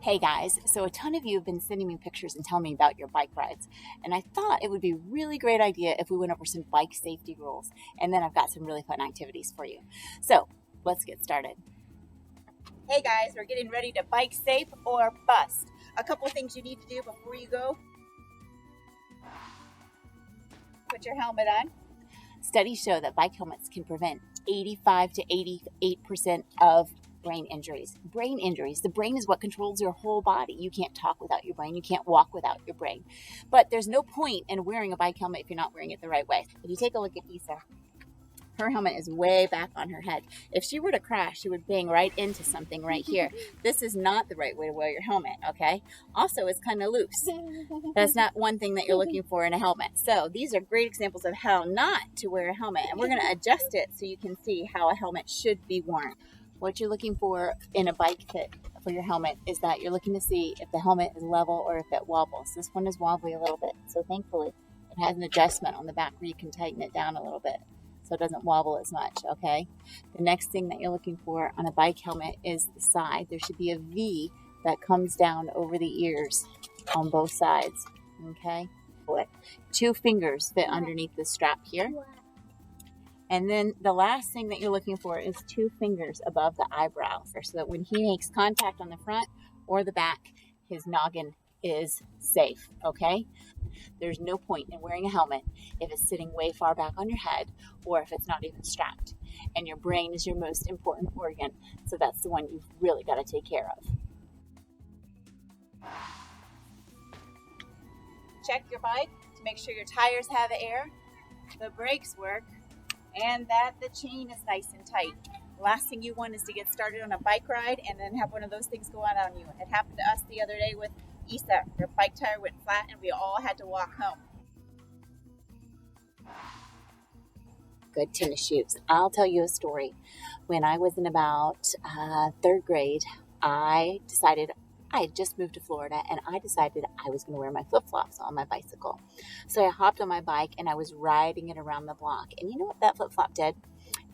Hey guys, so a ton of you have been sending me pictures and telling me about your bike rides, and I thought it would be a really great idea if we went over some bike safety rules, and then I've got some really fun activities for you. So let's get started. Hey guys, we're getting ready to bike safe or bust. A couple things you need to do before you go. Put your helmet on. Studies show that bike helmets can prevent 85 to 88% of brain injuries. Brain injuries. The brain is what controls your whole body. You can't talk without your brain. You can't walk without your brain. But there's no point in wearing a bike helmet if you're not wearing it the right way. If you take a look at Isa, her helmet is way back on her head. If she were to crash, she would bang right into something right here. This is not the right way to wear your helmet, okay? Also, it's kind of loose. That's not one thing that you're looking for in a helmet. So these are great examples of how not to wear a helmet. And we're going to adjust it so you can see how a helmet should be worn. What you're looking for in a bike fit for your helmet is that you're looking to see if the helmet is level or if it wobbles. This one is wobbly a little bit, so thankfully it has an adjustment on the back where you can tighten it down a little bit so it doesn't wobble as much, okay? The next thing that you're looking for on a bike helmet is the side. There should be a V that comes down over the ears on both sides, okay? 2 fingers fit underneath the strap here. And then the last thing that you're looking for is 2 fingers above the eyebrow so that when he makes contact on the front or the back, his noggin is safe, okay? There's no point in wearing a helmet if it's sitting way far back on your head or if it's not even strapped. And your brain is your most important organ, so that's the one you've really got to take care of. Check your bike to make sure your tires have air, the brakes work, and that the chain is nice and tight. The last thing you want is to get started on a bike ride and then have one of those things go out on you. It happened to us the other day with Isa. Her bike tire went flat and we all had to walk home. Good tennis shoes. I'll tell you a story. When I was in about 3rd grade, I had just moved to Florida and I decided I was going to wear my flip-flops on my bicycle. So I hopped on my bike and I was riding it around the block. And you know what that flip-flop did?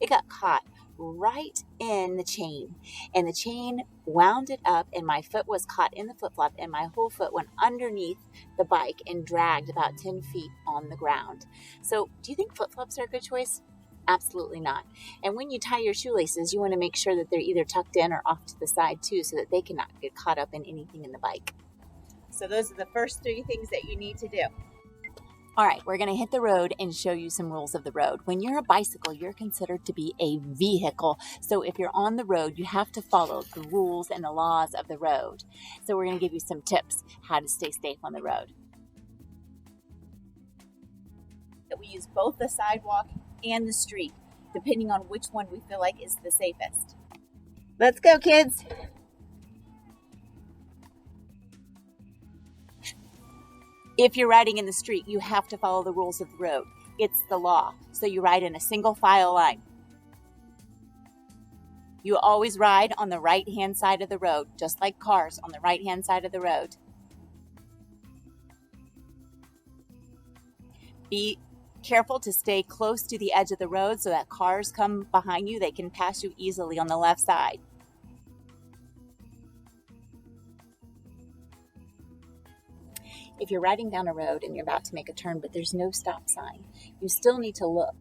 It got caught right in the chain. And the chain wound it up and my foot was caught in the flip-flop and my whole foot went underneath the bike and dragged about 10 feet on the ground. So do you think flip-flops are a good choice? Absolutely not. And when you tie your shoelaces, you want to make sure that they're either tucked in or off to the side too, so that they cannot get caught up in anything in the bike. So those are the first 3 things that you need to do. All right, we're going to hit the road and show you some rules of the road. When you're a bicycle, you're considered to be a vehicle. So if you're on the road, you have to follow the rules and the laws of the road. So we're going to give you some tips how to stay safe on the road. We use both the sidewalk and the street, depending on which one we feel like is the safest. Let's go, kids. If you're riding in the street, you have to follow the rules of the road. It's the law. So you ride in a single file line. You always ride on the right-hand side of the road, just like cars on the right-hand side of the road. Be careful to stay close to the edge of the road so that cars come behind you. They can pass you easily on the left side. If you're riding down a road and you're about to make a turn, but there's no stop sign, you still need to look.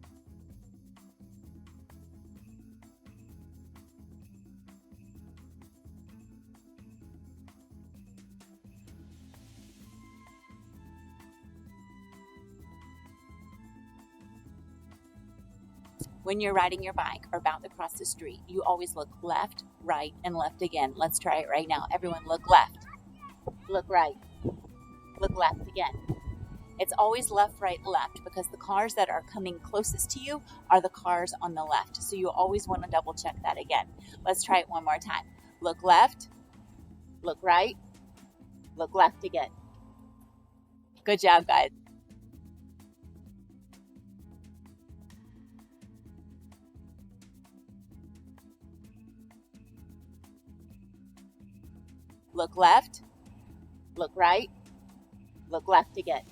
When you're riding your bike or about to cross the street, you always look left, right, and left again. Let's try it right now. Everyone look left, look right, look left again. It's always left, right, left because the cars that are coming closest to you are the cars on the left. So you always want to double check that again. Let's try it one more time. Look left, look right, look left again. Good job, guys. Look left, look right, look left again.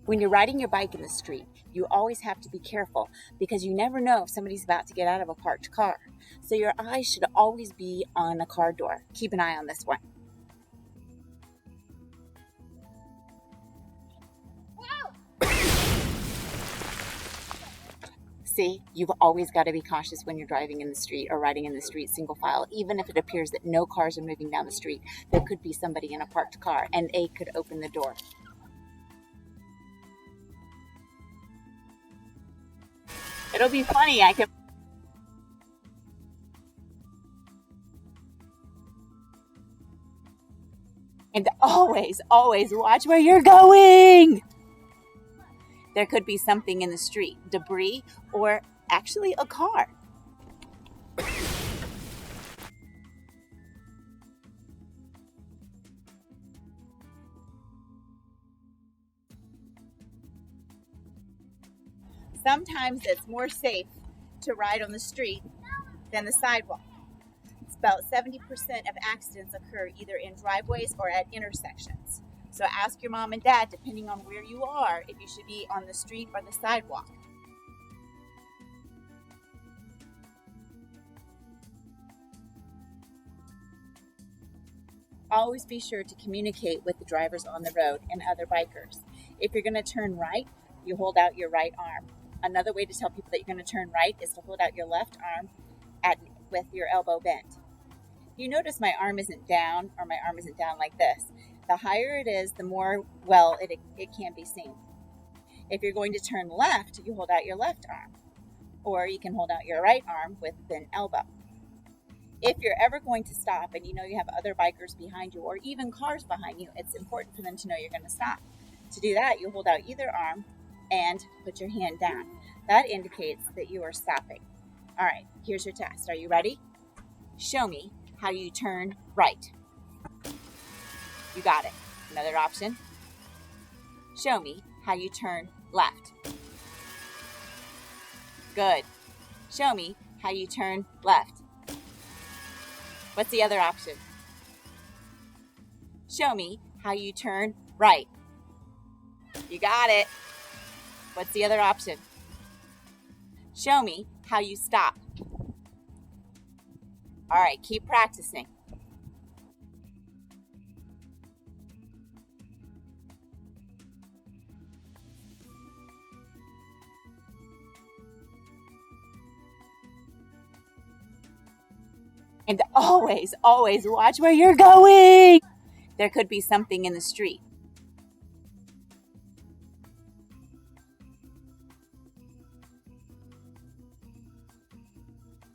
When you're riding your bike in the street, you always have to be careful because you never know if somebody's about to get out of a parked car. So your eyes should always be on a car door. Keep an eye on this one. See, you've always got to be cautious when you're driving in the street or riding in the street single file. Even if it appears that no cars are moving down the street, there could be somebody in a parked car and they could open the door. It'll be funny. And always watch where you're going. There could be something in the street, debris, or actually a car. Sometimes it's more safe to ride on the street than the sidewalk. It's about 70% of accidents occur either in driveways or at intersections. So ask your mom and dad, depending on where you are, if you should be on the street or the sidewalk. Always be sure to communicate with the drivers on the road and other bikers. If you're going to turn right, you hold out your right arm. Another way to tell people that you're going to turn right is to hold out your left arm with your elbow bent. You notice my arm isn't down, or my arm isn't down like this. The higher it is, the more well it can be seen. If you're going to turn left, you hold out your left arm, or you can hold out your right arm with bent elbow. If you're ever going to stop and you know you have other bikers behind you or even cars behind you, it's important for them to know you're going to stop. To do that, you hold out either arm and put your hand down. That indicates that you are stopping. All right, here's your test. Are you ready? Show me how you turn right. You got it. Another option. Show me how you turn left. Good. Show me how you turn left. What's the other option? Show me how you turn right. You got it. What's the other option? Show me how you stop. All right, keep practicing. And always watch where you're going. There could be something in the street.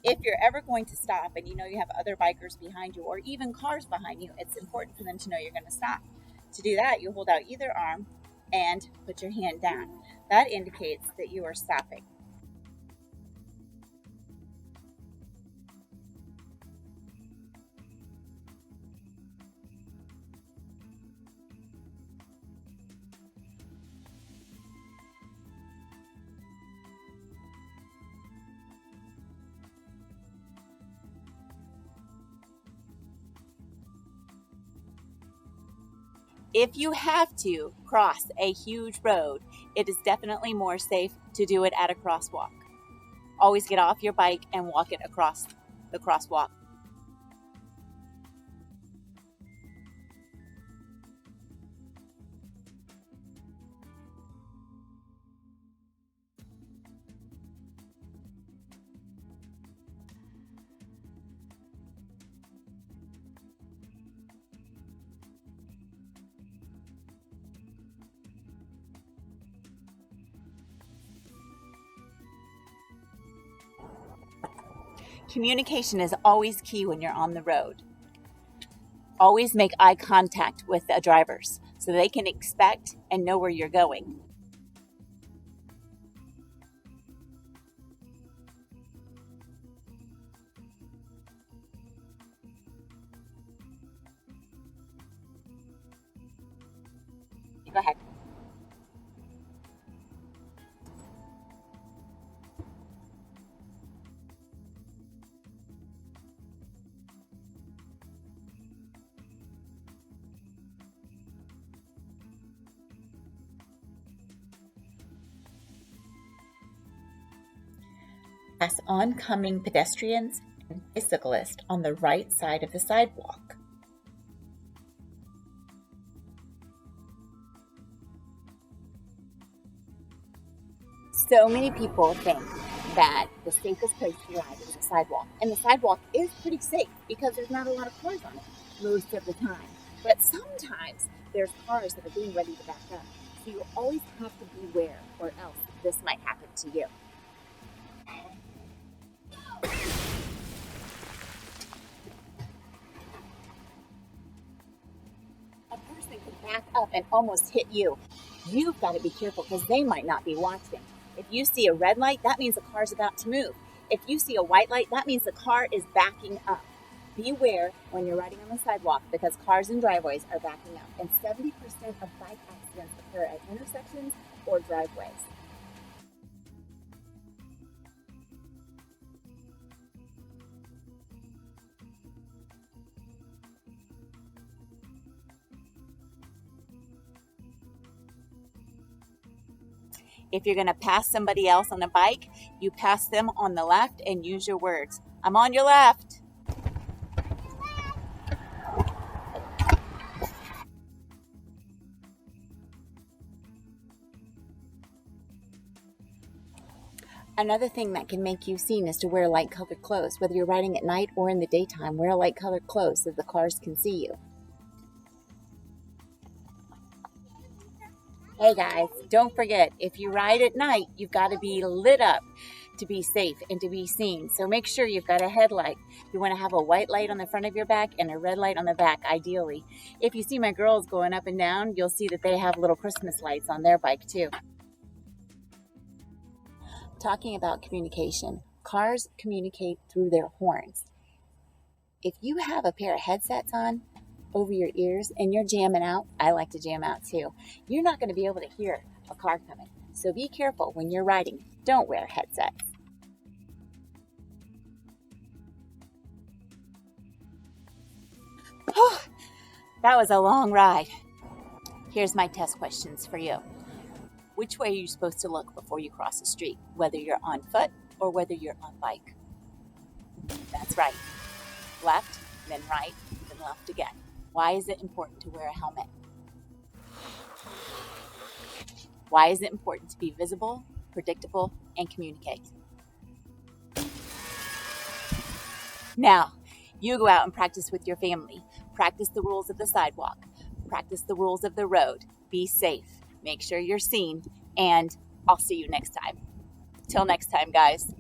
If you're ever going to stop and you know you have other bikers behind you or even cars behind you, it's important for them to know you're going to stop. To do that, you hold out either arm and put your hand down. That indicates that you are stopping. If you have to cross a huge road, it is definitely more safe to do it at a crosswalk. Always get off your bike and walk it across the crosswalk. Communication is always key when you're on the road. Always make eye contact with the drivers so they can expect and know where you're going. Go ahead. Pass oncoming pedestrians and bicyclists on the right side of the sidewalk. So many people think that the safest place to ride is the sidewalk. And the sidewalk is pretty safe because there's not a lot of cars on it most of the time. But sometimes there's cars that are getting ready to back up. So you always have to beware or else this might happen to you. A person can back up and almost hit you. You've got to be careful because they might not be watching. If you see a red light, that means the car's about to move. If you see a white light, that means the car is backing up. Beware when you're riding on the sidewalk because cars and driveways are backing up. And 70% of bike accidents occur at intersections or driveways. If you're going to pass somebody else on a bike, you pass them on the left and use your words. I'm on your left. Another thing that can make you seen is to wear light-colored clothes. Whether you're riding at night or in the daytime, wear light-colored clothes so the cars can see you. Hey guys, don't forget, if you ride at night, you've got to be lit up to be safe and to be seen. So make sure you've got a headlight. You want to have a white light on the front of your back and a red light on the back, ideally. If you see my girls going up and down, you'll see that they have little Christmas lights on their bike too. Talking about communication, cars communicate through their horns. If you have a pair of headsets on over your ears and you're jamming out, I like to jam out too, you're not going to be able to hear a car coming. So be careful when you're riding. Don't wear headsets. That was a long ride. Here's my test questions for you. Which way are you supposed to look before you cross the street, whether you're on foot or whether you're on bike? That's right. Left, then right, then left again. Why is it important to wear a helmet? Why is it important to be visible, predictable, and communicate? Now, you go out and practice with your family. Practice the rules of the sidewalk. Practice the rules of the road. Be safe. Make sure you're seen, and I'll see you next time. Till next time, guys.